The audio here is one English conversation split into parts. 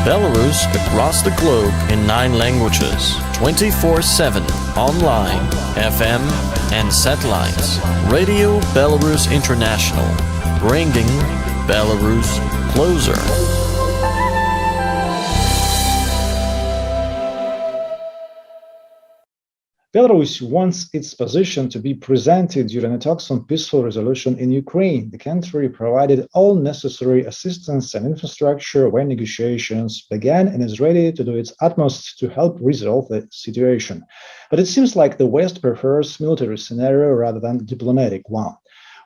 Belarus across the globe in 9 languages, 24/7, online, FM and satellites. Radio Belarus International, bringing Belarus closer. Belarus wants its position to be presented during the talks on peaceful resolution in Ukraine. The country provided all necessary assistance and infrastructure when negotiations began and is ready to do its utmost to help resolve the situation. But it seems like the West prefers military scenario rather than diplomatic one.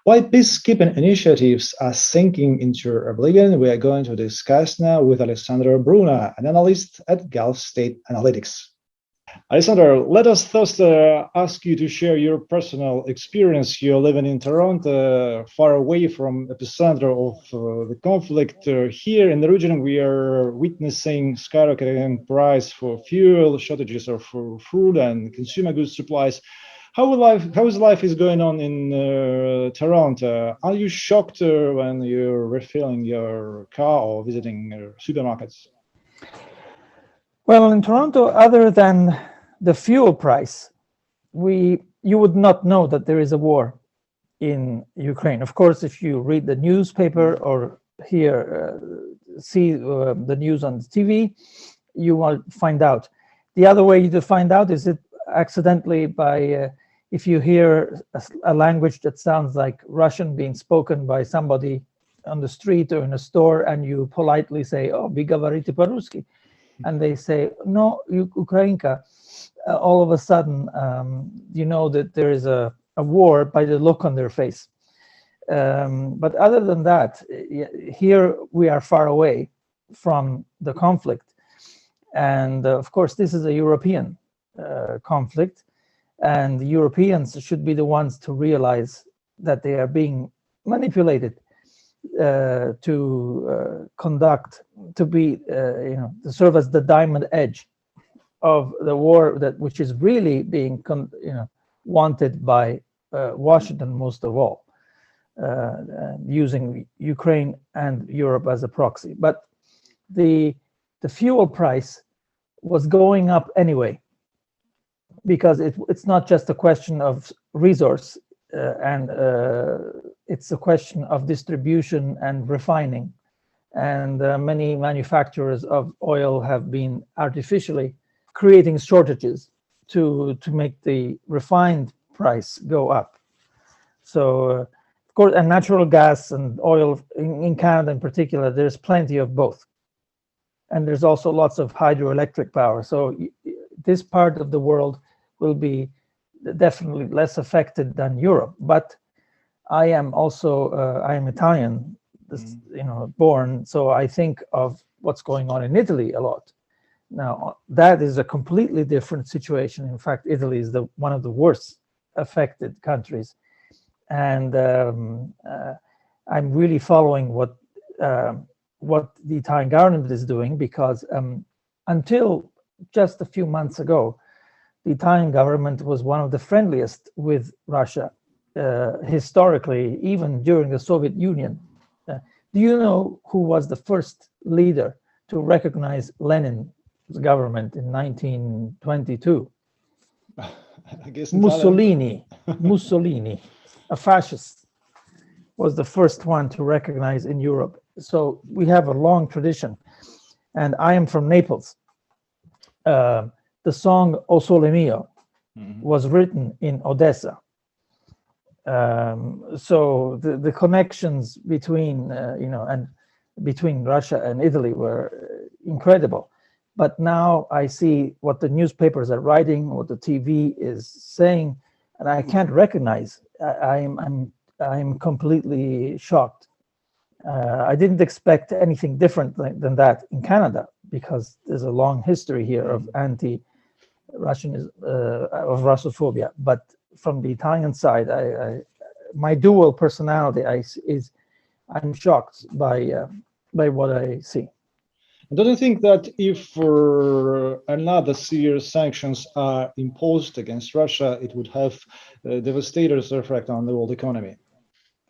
Why peacekeeping initiatives are sinking into oblivion, we are going to discuss now with Alessandro Bruno, an analyst at Gulf State Analytics. Alessandro, let us first ask you to share your personal experience. You're living in Toronto, far away from the epicenter of the conflict. Here in the region, we are witnessing skyrocketing price for fuel, shortages of food and consumer goods supplies. How is life is going on in Toronto? Are you shocked when you're refilling your car or visiting supermarkets? Well, in Toronto, other than the fuel price, you would not know that there is a war in Ukraine. Of course, if you read the newspaper or see the news on the TV, you will find out. The other way to find out is accidentally by if you hear a language that sounds like Russian being spoken by somebody on the street or in a store, and you politely say, "Oh, вы говорите по-русски," and they say, "No, Ukrainka." All of a sudden, you know that there is a war by the look on their face. But other than that, here we are far away from the conflict. And of course, this is a European conflict. And the Europeans should be the ones to realize that they are being manipulated to serve as the diamond edge of the war which is really being wanted by Washington most of all, using Ukraine and Europe as a proxy. But the fuel price was going up anyway, because it's not just a question of resource and it's a question of distribution and refining. And many manufacturers of oil have been artificially creating shortages to make the refined price go up. So, of course, and natural gas and oil in Canada in particular, there's plenty of both. And there's also lots of hydroelectric power. So this part of the world will be definitely less affected than Europe. But I am also, I am Italian, born, so I think of what's going on in Italy a lot. Now, that is a completely different situation. In fact, Italy is one of the worst affected countries. And I'm really following what the Italian government is doing, because until just a few months ago, the Italian government was one of the friendliest with Russia, historically, even during the Soviet Union. Do you know who was the first leader to recognize Lenin's government in 1922? I guess Mussolini, a fascist, was the first one to recognize in Europe. So we have a long tradition. And I am from Naples. The song O Sole Mio was written in Odessa. So the connections between between Russia and Italy were incredible. But now I see what the newspapers are writing, what the TV is saying, and I can't recognize. I'm completely shocked. I didn't expect anything different than that in Canada, because there's a long history here of anti-Russianism, of Russophobia. But from the Italian side, my dual personality I'm shocked by what I see. Don't you think that if another serious sanctions are imposed against Russia, it would have a devastating effect on the world economy?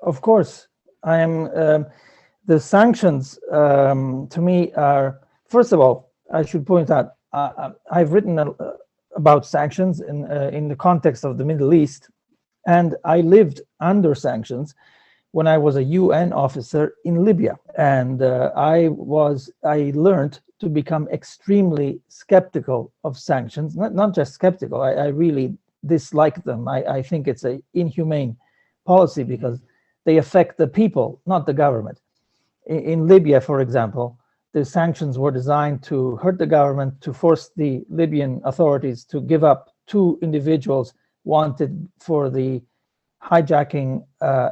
Of course, the sanctions to me are first of all, I should point out, I've written about sanctions in the context of the Middle East, and I lived under sanctions when I was a UN officer in Libya, and I learned to become extremely skeptical of sanctions. Not just skeptical, I really dislike them. I think it's an inhumane policy because they affect the people, not the government. In Libya, for example, the sanctions were designed to hurt the government, to force the Libyan authorities to give up 2 individuals wanted for the hijacking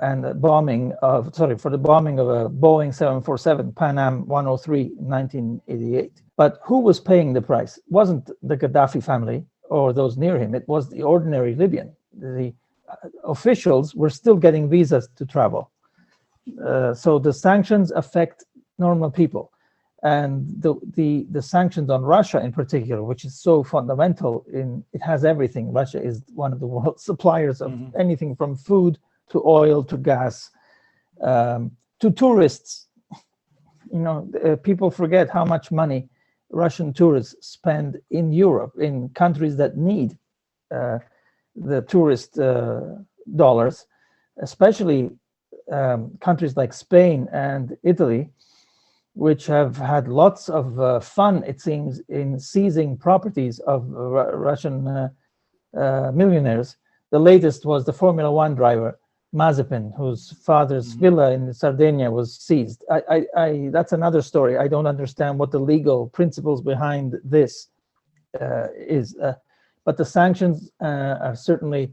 and the bombing of a Boeing 747 Pan Am 103 in 1988. But who was paying the price? It wasn't the Gaddafi family or those near him. It was the ordinary Libyan. The officials were still getting visas to travel. So the sanctions affect normal people. And the sanctions on Russia in particular, which is so fundamental, it has everything. Russia is one of the world's suppliers of anything from food to oil to gas to tourists. People forget how much money Russian tourists spend in Europe, in countries that need the tourist dollars, especially countries like Spain and Italy, which have had lots of fun, it seems, in seizing properties of Russian millionaires. The latest was the Formula One driver, Mazepin, whose father's villa in Sardinia was seized. That's another story. I don't understand what the legal principles behind this is. But the sanctions are certainly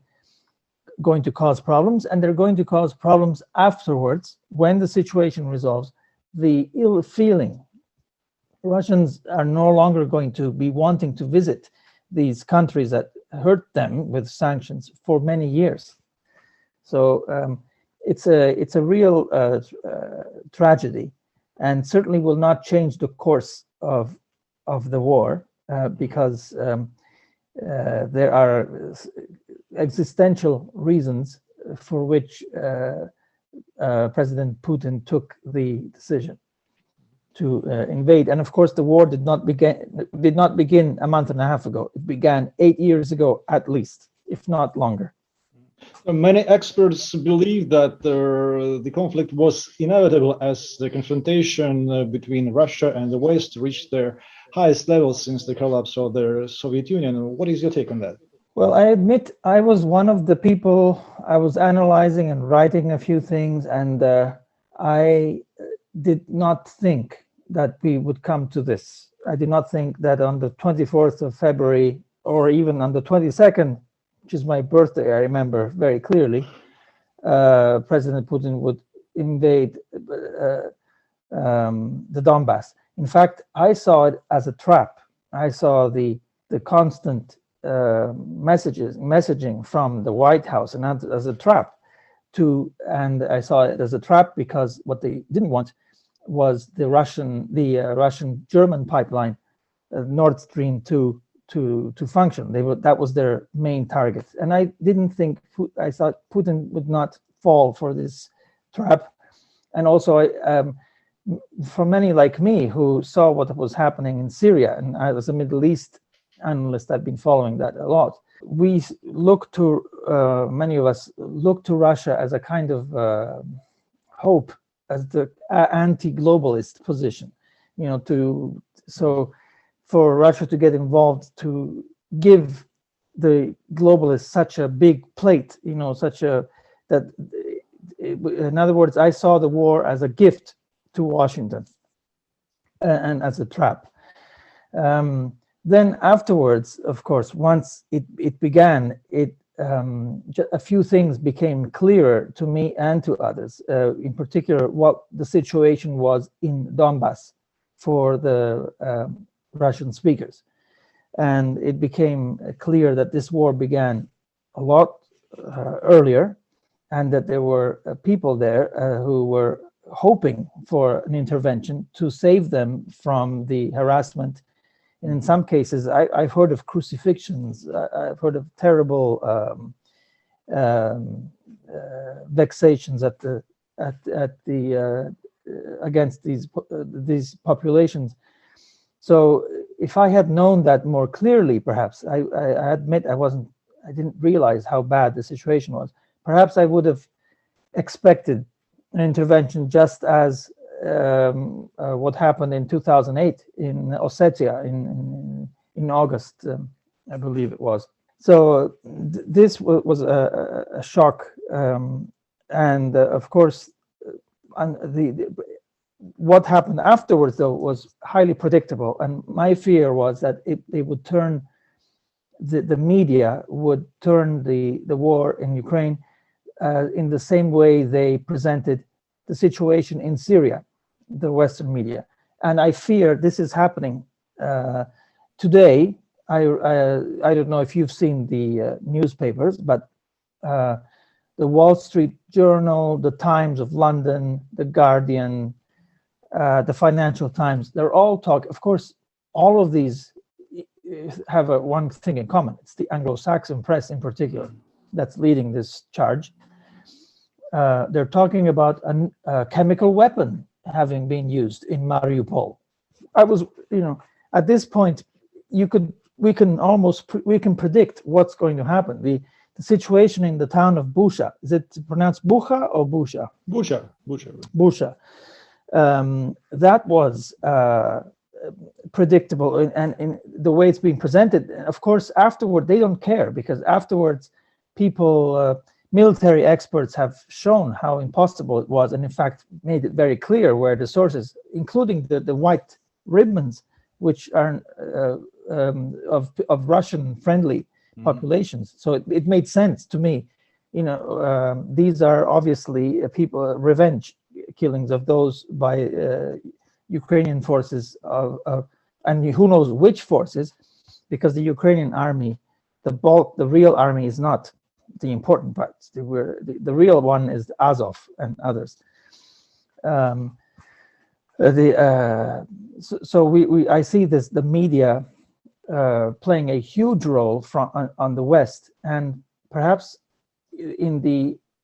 going to cause problems, and they're going to cause problems afterwards when the situation resolves. The ill feeling. Russians are no longer going to be wanting to visit these countries that hurt them with sanctions for many years. So it's a real tragedy, and certainly will not change the course of the war because there are existential reasons for which President Putin took the decision to invade. And of course, the war did not begin a month and a half ago. It began 8 years ago, at least, if not longer. Many experts believe that the conflict was inevitable as the confrontation between Russia and the West reached their highest level since the collapse of the Soviet Union. What is your take on that? Well, I admit I was one of the people. I was analyzing and writing a few things, and I did not think that we would come to this. I did not think that on the 24th of February, or even on the 22nd, which is my birthday, I remember very clearly, President Putin would invade the Donbass. In fact, I saw it as a trap. I saw the constant messaging from the White House and as a trap and I saw it as a trap because what they didn't want was the Russian-German pipeline, Nord Stream 2, to function. That was their main target, and I thought Putin would not fall for this trap. And also, for many like me who saw what was happening in Syria, and I was a Middle East analyst, I've been following that a lot. We look to, many of us look to Russia as a kind of hope, as the anti-globalist position, so for Russia to get involved, to give the globalists such a big plate, in other words, I saw the war as a gift to Washington and as a trap. Then afterwards, of course, once it began, a few things became clearer to me and to others, in particular what the situation was in Donbass for the Russian speakers. And it became clear that this war began a lot earlier, and that there were people there who were hoping for an intervention to save them from the harassment. And in some cases, I've heard of crucifixions. I've heard of terrible vexations against these populations. So if I had known that more clearly, perhaps I admit I didn't realize how bad the situation was. Perhaps I would have expected an intervention, just as what happened in 2008 in Ossetia in August, I believe it was. So this was a shock, and of course, what happened afterwards, though, was highly predictable. And my fear was that they would turn, the media would turn the war in Ukraine in the same way they presented the situation in Syria, the Western media. And I fear this is happening today. I don't know if you've seen the newspapers, but the Wall Street Journal, the Times of London, the Guardian, the Financial Times, they're all talking. Of course, all of these have one thing in common. It's the Anglo-Saxon press in particular that's leading this charge. They're talking about a chemical weapon having been used in Mariupol. At this point, we can predict what's going to happen. The situation in the town of Busha, is it pronounced Bucha or Busha? Busha. That was predictable, and in the way it's being presented. Of course, afterward, they don't care, because afterwards, military experts have shown how impossible it was, and in fact made it very clear where the sources, including the white ribbons, which are of Russian-friendly populations. So it made sense to me. These are obviously revenge killings of those by Ukrainian forces, and who knows which forces, because the Ukrainian army, the real army is not the important parts. The real one is Azov and others. I see the media playing a huge role on the West, and perhaps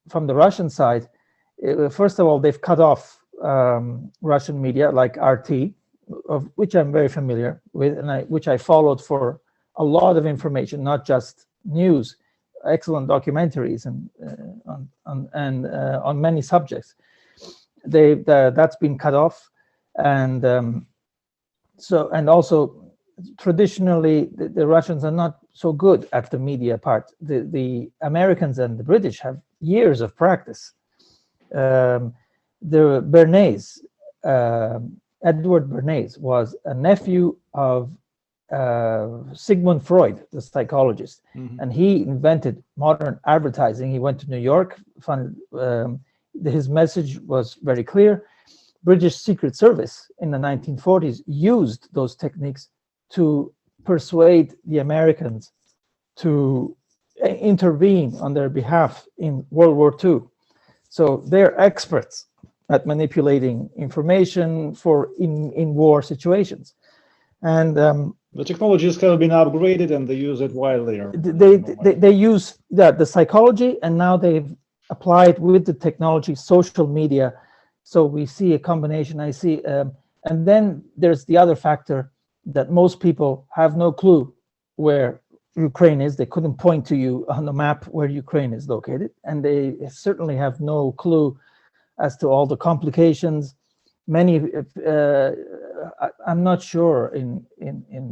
from the Russian side. First of all, they've cut off Russian media like RT, of which I'm very familiar with, and which I followed for a lot of information, not just news, excellent documentaries and on many subjects. That's been cut off, and also traditionally the Russians are not so good at the media part. The Americans and the British have years of practice. The Bernays, Edward Bernays, was a nephew of Sigmund Freud, the psychologist, and he invented modern advertising. He went to New York, his message was very clear. British Secret Service in the 1940s used those techniques to persuade the Americans to intervene on their behalf in World War II. So they're experts at manipulating information in war situations. And the technologies have been upgraded and they use it widely. They use the psychology, and now they've applied with the technology social media. So we see a combination. And then there's the other factor that most people have no clue where Ukraine is. They couldn't point to you on the map where Ukraine is located, and they certainly have no clue as to all the complications. Many, I'm not sure in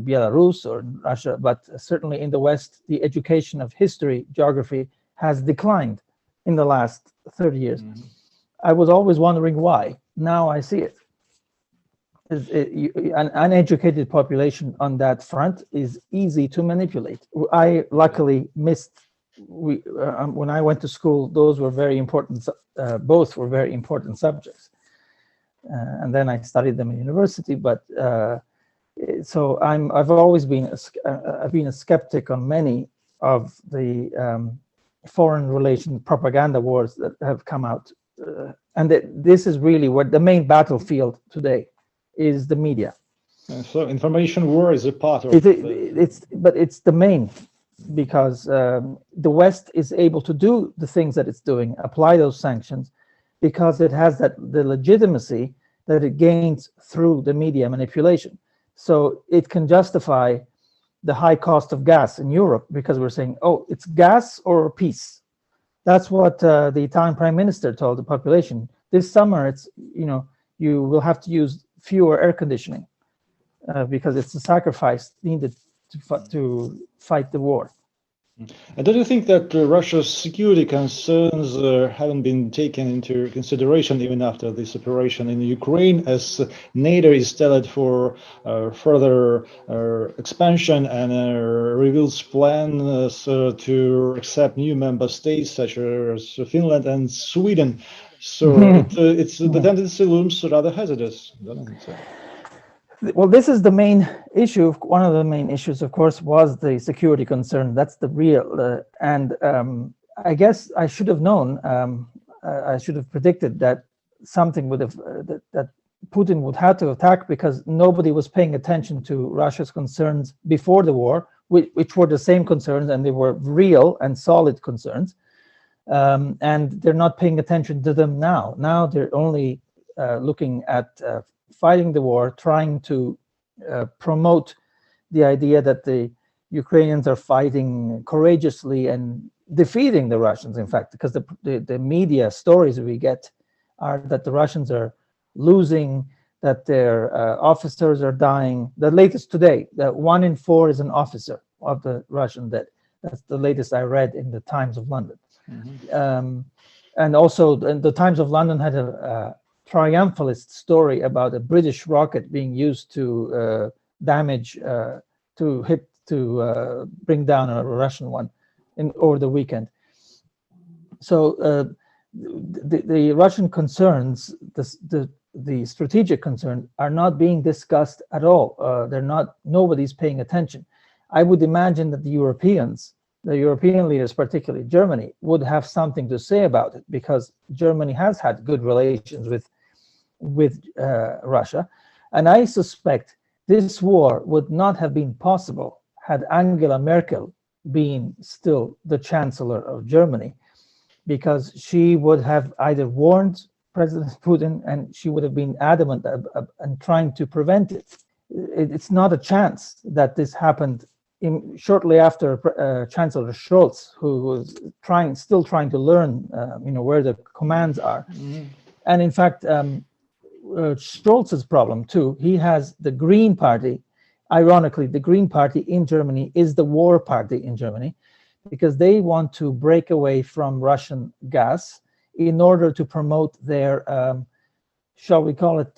Belarus or in Russia, but certainly in the West, the education of history, geography has declined in the last 30 years. I was always wondering why. Now I see it. An uneducated population on that front is easy to manipulate. I luckily missed, when I went to school, those were very important, both were very important subjects. And then I studied them in university, but so I've always been a skeptic on many of the foreign relation propaganda wars that have come out. And this is really what the main battlefield today is, the media. So information war is a part of it's the main, because the West is able to do the things that it's doing, apply those sanctions, because it has the legitimacy that it gains through the media manipulation. So it can justify the high cost of gas in Europe because we're saying, oh, it's gas or peace. That's what the Italian prime minister told the population. This summer, it's, you will have to use fewer air conditioning because it's a sacrifice needed to fight the war. And do you think that Russia's security concerns haven't been taken into consideration even after this operation in Ukraine, as NATO is still for further expansion and reveals plans to accept new member states such as Finland and Sweden? So the tendency looms rather hazardous, doesn't it? Well, this is the main issue. One of the main issues, of course, was the security concern. That's the real, and I guess I should have known. I should have predicted that something would have that Putin would have to attack, because nobody was paying attention to Russia's concerns before the war, which were the same concerns, and they were real and solid concerns. And they're not paying attention to them now. Now they're only looking at fighting the war, trying to promote the idea that the Ukrainians are fighting courageously and defeating the Russians, in fact, because the media stories we get are that the Russians are losing, that their officers are dying. The latest today, that 1 in 4 is an officer of the Russian dead. That's the latest I read in the Times of London. And also the Times of London had a triumphalist story about a British rocket being used to damage, to bring down a Russian one over the weekend. So the Russian concerns, the strategic concerns, are not being discussed at all. Nobody's paying attention. I would imagine that the European leaders, particularly Germany, would have something to say about it, because Germany has had good relations with Russia. And I suspect this war would not have been possible had Angela Merkel been still the Chancellor of Germany, because she would have either warned President Putin, and she would have been adamant and trying to prevent it. It's not a chance that this happened shortly after Chancellor Scholz, who was still trying to learn, where the commands are. And in fact, Scholz's problem too. He has the Green Party. Ironically, the Green Party in Germany is the war party in Germany, because they want to break away from Russian gas in order to promote their, shall we call it,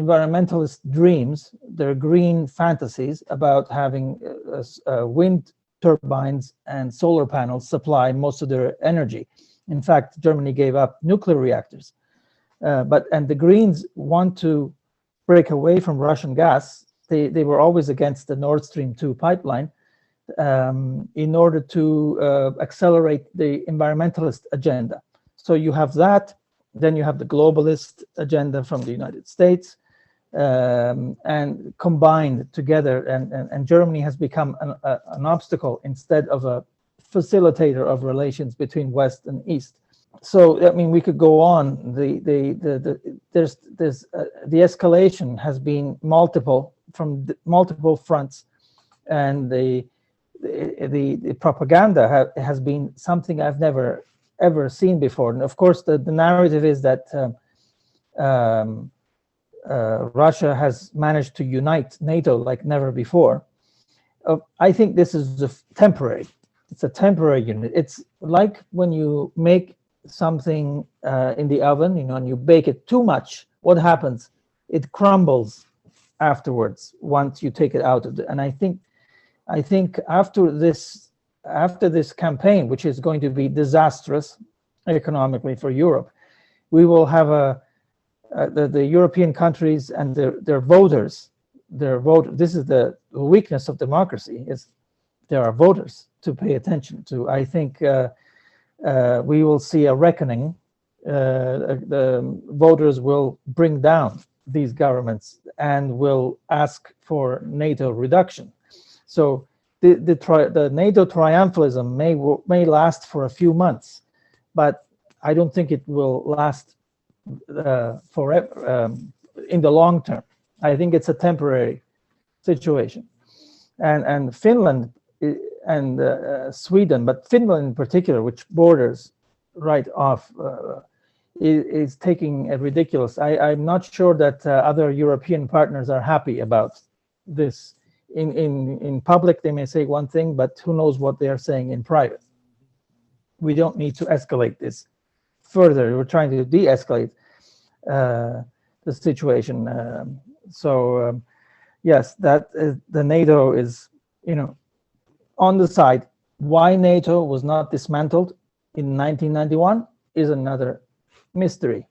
environmentalist dreams, their green fantasies about having wind turbines and solar panels supply most of their energy. In fact, Germany gave up nuclear reactors. And the Greens want to break away from Russian gas. They were always against the Nord Stream 2 pipeline in order to accelerate the environmentalist agenda. So you have that, then you have the globalist agenda from the United States, and combined together, and Germany has become an obstacle instead of a facilitator of relations between West and East. So I mean, we could go on. The escalation has been multiple from multiple fronts, and the propaganda has been something I've never ever seen before. And of course, the narrative is that Russia has managed to unite NATO like never before. I think this is temporary. It's a temporary unit. It's like when you make something in the oven, and you bake it too much, what happens? It crumbles afterwards once you take it out of it. And I think after this campaign, which is going to be disastrous economically for Europe, we will have the European countries and their voters. This is the weakness of democracy, is there are voters to pay attention to. I think we will see a reckoning. The voters will bring down these governments and will ask for NATO reduction. So the NATO triumphalism may last for a few months, but I don't think it will last forever in the long term. I think it's a temporary situation. And Finland and Sweden, but Finland in particular, which borders right off, is taking a ridiculous. I'm not sure that other European partners are happy about this. In public, they may say one thing, but who knows what they are saying in private. We don't need to escalate this further. We're trying to de-escalate the situation. Yes, that the NATO is, on the side. Why NATO was not dismantled in 1991 is another mystery.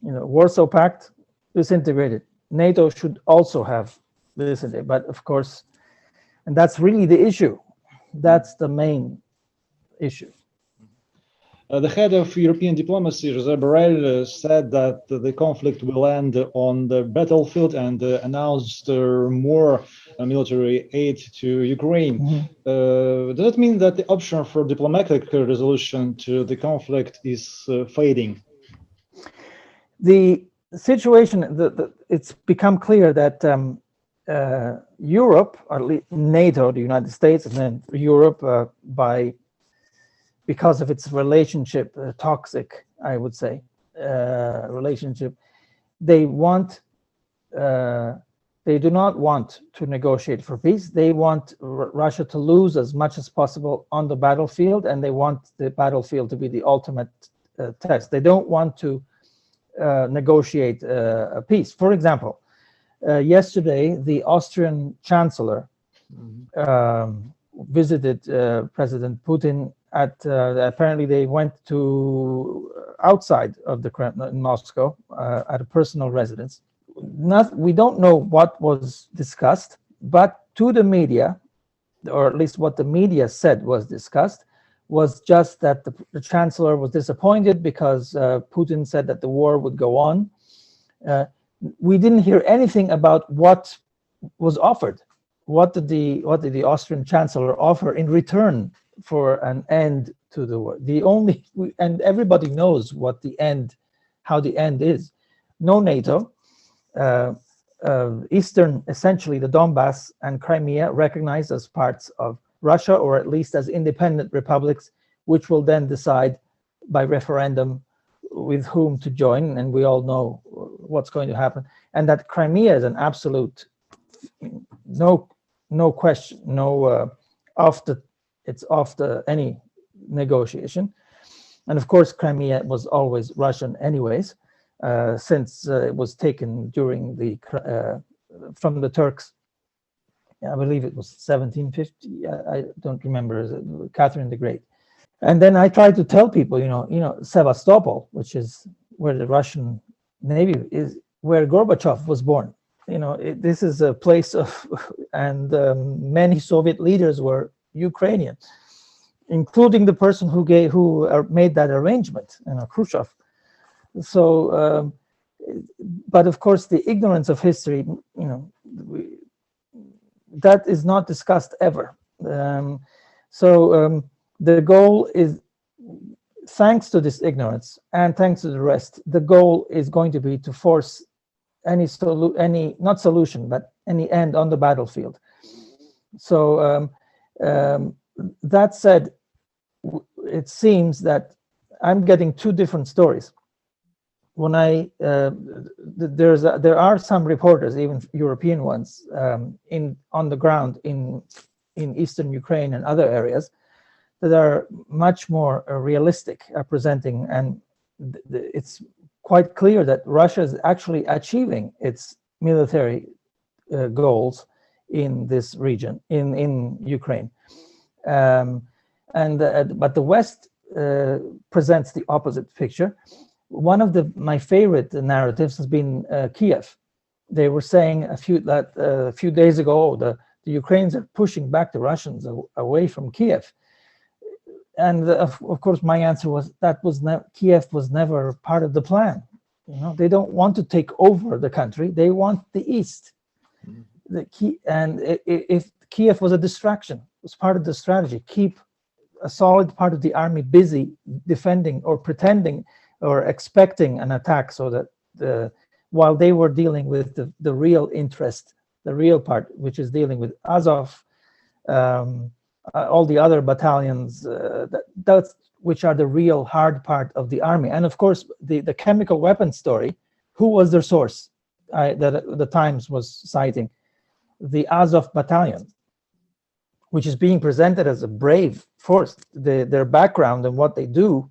Warsaw Pact disintegrated. NATO should also have disintegrated, but of course, and that's really the issue. That's the main issue. The head of European diplomacy, Josep Borrell, said that the conflict will end on the battlefield and announced more military aid to Ukraine. Mm-hmm. Does that mean that the option for diplomatic resolution to the conflict is fading? The situation, it's become clear that Europe, or at least NATO, the United States, and then Europe, because of its relationship, toxic, I would say, relationship, they do not want to negotiate for peace. They want Russia to lose as much as possible on the battlefield, and they want the battlefield to be the ultimate test. They don't want to negotiate a peace. For example, yesterday, the Austrian Chancellor visited President Putin apparently they went to outside of the Kremlin in Moscow at a personal residence. We don't know what was discussed, but to the media, or at least what the media said was discussed, was just that the Chancellor was disappointed because Putin said that the war would go on. We didn't hear anything about what was offered. What did the Austrian Chancellor offer in return for an end to the war? And everybody knows how the end is. No NATO, Eastern, essentially the Donbass and Crimea recognized as parts of Russia, or at least as independent republics, which will then decide by referendum with whom to join, and we all know what's going to happen. And that Crimea is an absolute, no question, it's off any negotiation. And of course, Crimea was always Russian anyways, since it was taken during from the Turks. I believe it was 1750. I don't remember, Catherine the Great. And then I tried to tell people, Sevastopol, which is where the Russian Navy is, where Gorbachev was born. This is a place of, and many Soviet leaders were Ukrainian, including the person who made that arrangement, Khrushchev. So, but of course, the ignorance of history, that is not discussed ever. The goal is, thanks to this ignorance and thanks to the rest, the goal is going to be to force any not solution, but any end on the battlefield. So that said, it seems that I'm getting two different stories. When there are some reporters, even European ones, on the ground in eastern Ukraine and other areas, that are much more realistic, presenting, and it's quite clear that Russia is actually achieving its military goals in this region, in Ukraine. But the West presents the opposite picture. One of my favorite narratives has been Kiev. They were saying a few days ago, the Ukrainians are pushing back the Russians away from Kiev. And of course, my answer was Kiev was never part of the plan. They don't want to take over the country; they want the east. If Kiev was a distraction, it was part of the strategy. Keep a solid part of the army busy defending or pretending or expecting an attack, so that while they were dealing with the real interest, the real part, which is dealing with Azov, all the other battalions, that's which are the real hard part of the army. And of course, the chemical weapons story, who was their source that the Times was citing? The Azov battalion, which is being presented as a brave force. Their background and what they do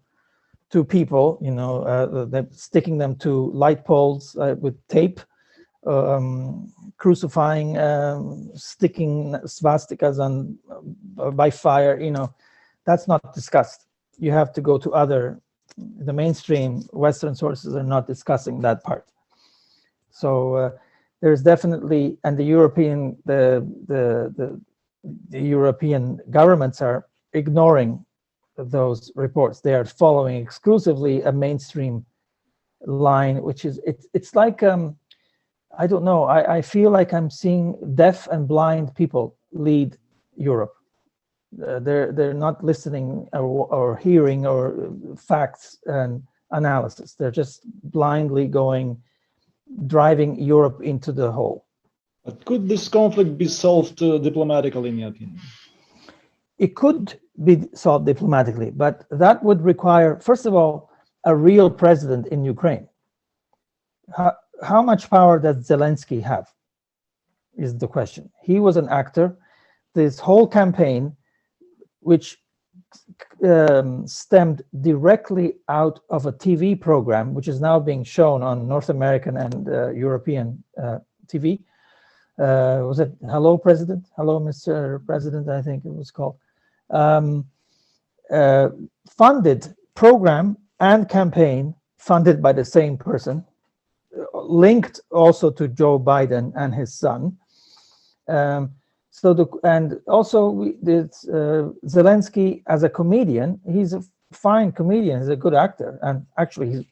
to people, you know, they're sticking them to light poles with tape, crucifying, sticking swastikas on by fire, you know, that's not discussed. You have to go to the mainstream Western sources are not discussing that part. So there's definitely, and the European governments are ignoring those reports. They are following exclusively a mainstream line, which is, it's like, I don't know, I feel like I'm seeing deaf and blind people lead Europe. They're not listening or hearing or facts and analysis. They're just blindly driving Europe into the hole. But could this conflict be solved diplomatically, in your opinion? It could be solved diplomatically, but that would require, first of all, a real president in Ukraine. How much power does Zelensky have, is the question. He was an actor. This whole campaign, which stemmed directly out of a TV program, which is now being shown on North American and European TV. Was it Hello President? Hello Mr. President, I think it was called. Funded program and campaign funded by the same person, linked also to Joe Biden and his son. And also Zelensky as a comedian, he's a fine comedian, he's a good actor, and actually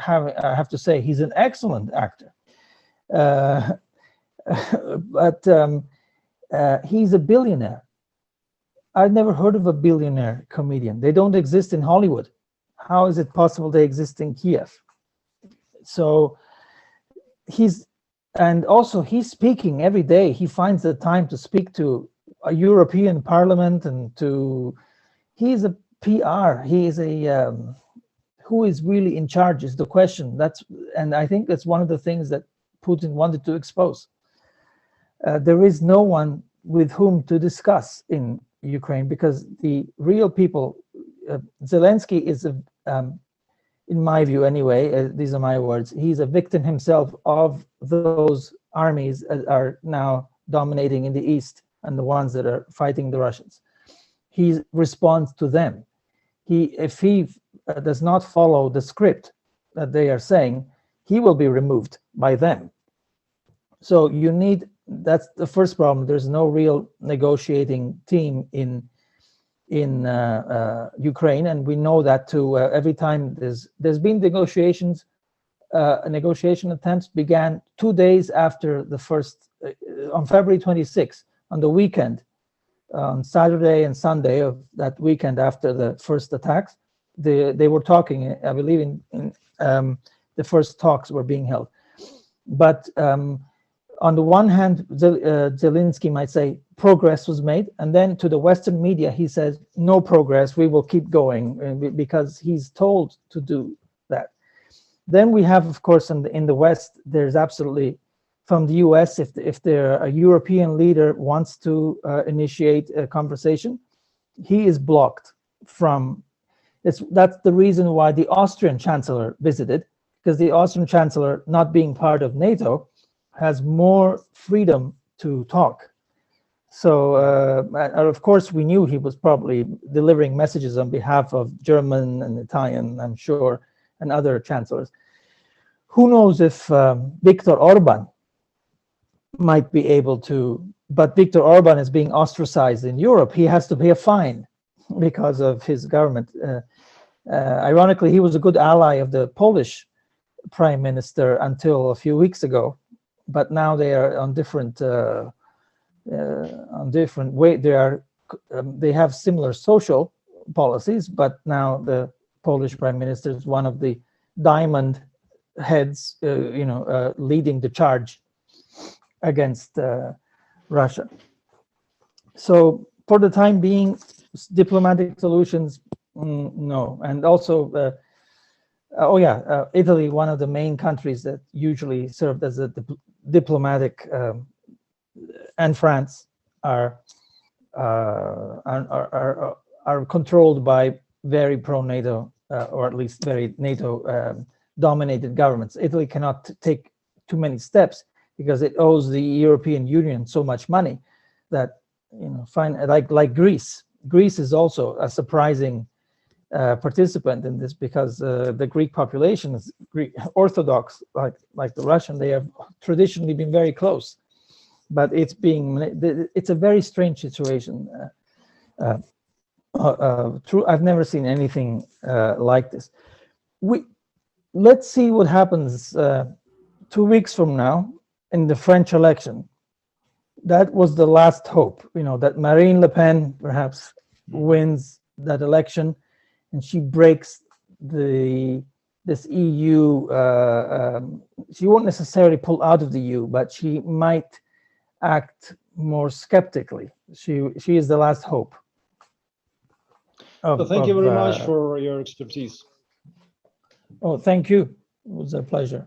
I have to say he's an excellent actor. But he's a billionaire. I've never heard of a billionaire comedian. They don't exist in Hollywood. How is it possible they exist in Kiev? So he's speaking every day. He finds the time to speak to a European Parliament and he's a PR. He is who is really in charge is the question. And I think that's one of the things that Putin wanted to expose. There is no one with whom to discuss in Ukraine, because the real people, Zelensky is, in my view anyway, these are my words, he's a victim himself of those armies that are now dominating in the East and the ones that are fighting the Russians. He responds to them. If he does not follow the script that they are saying, he will be removed by them. So that's the first problem. There's no real negotiating team in Ukraine, and we know that too. Every time there's been negotiations, negotiation attempts began 2 days after the first, on February 26th, on the weekend, on Saturday and Sunday of that weekend after the first attacks. They were talking, I believe, in the first talks were being held. But on the one hand, Zelensky might say progress was made, and then to the Western media he says no progress, we will keep going, because he's told to do that. Then we have, of course, in the West, there's absolutely, from the US, if a European leader wants to initiate a conversation, he is blocked from. That's the reason why the Austrian Chancellor visited, because the Austrian Chancellor, not being part of NATO, has more freedom to talk. So, of course, we knew he was probably delivering messages on behalf of German and Italian, I'm sure, and other chancellors. Who knows if Viktor Orban might be able to, but Viktor Orban is being ostracized in Europe. He has to pay a fine because of his government. Ironically, he was a good ally of the Polish prime minister until a few weeks ago. But now they are on different way. They have similar social policies, but now the Polish prime minister is one of the diamond heads, leading the charge against Russia. So for the time being, diplomatic solutions, no. And also, Italy, one of the main countries that usually served as a diplomatic, and France are controlled by very pro-NATO, or at least very NATO-dominated governments. Italy cannot take too many steps because it owes the European Union so much money that, like Greece. Greece is also a surprising participant in this, because the Greek population is Greek Orthodox, like the Russian. They have traditionally been very close, but it's a very strange situation. True, I've never seen anything like this. Let's see what happens 2 weeks from now in the French election. That was the last hope, that Marine Le Pen perhaps wins that election, and she breaks this EU. She won't necessarily pull out of the EU, but she might act more skeptically. She is the last hope. So thank you very much for your expertise. Oh, thank you. It was a pleasure.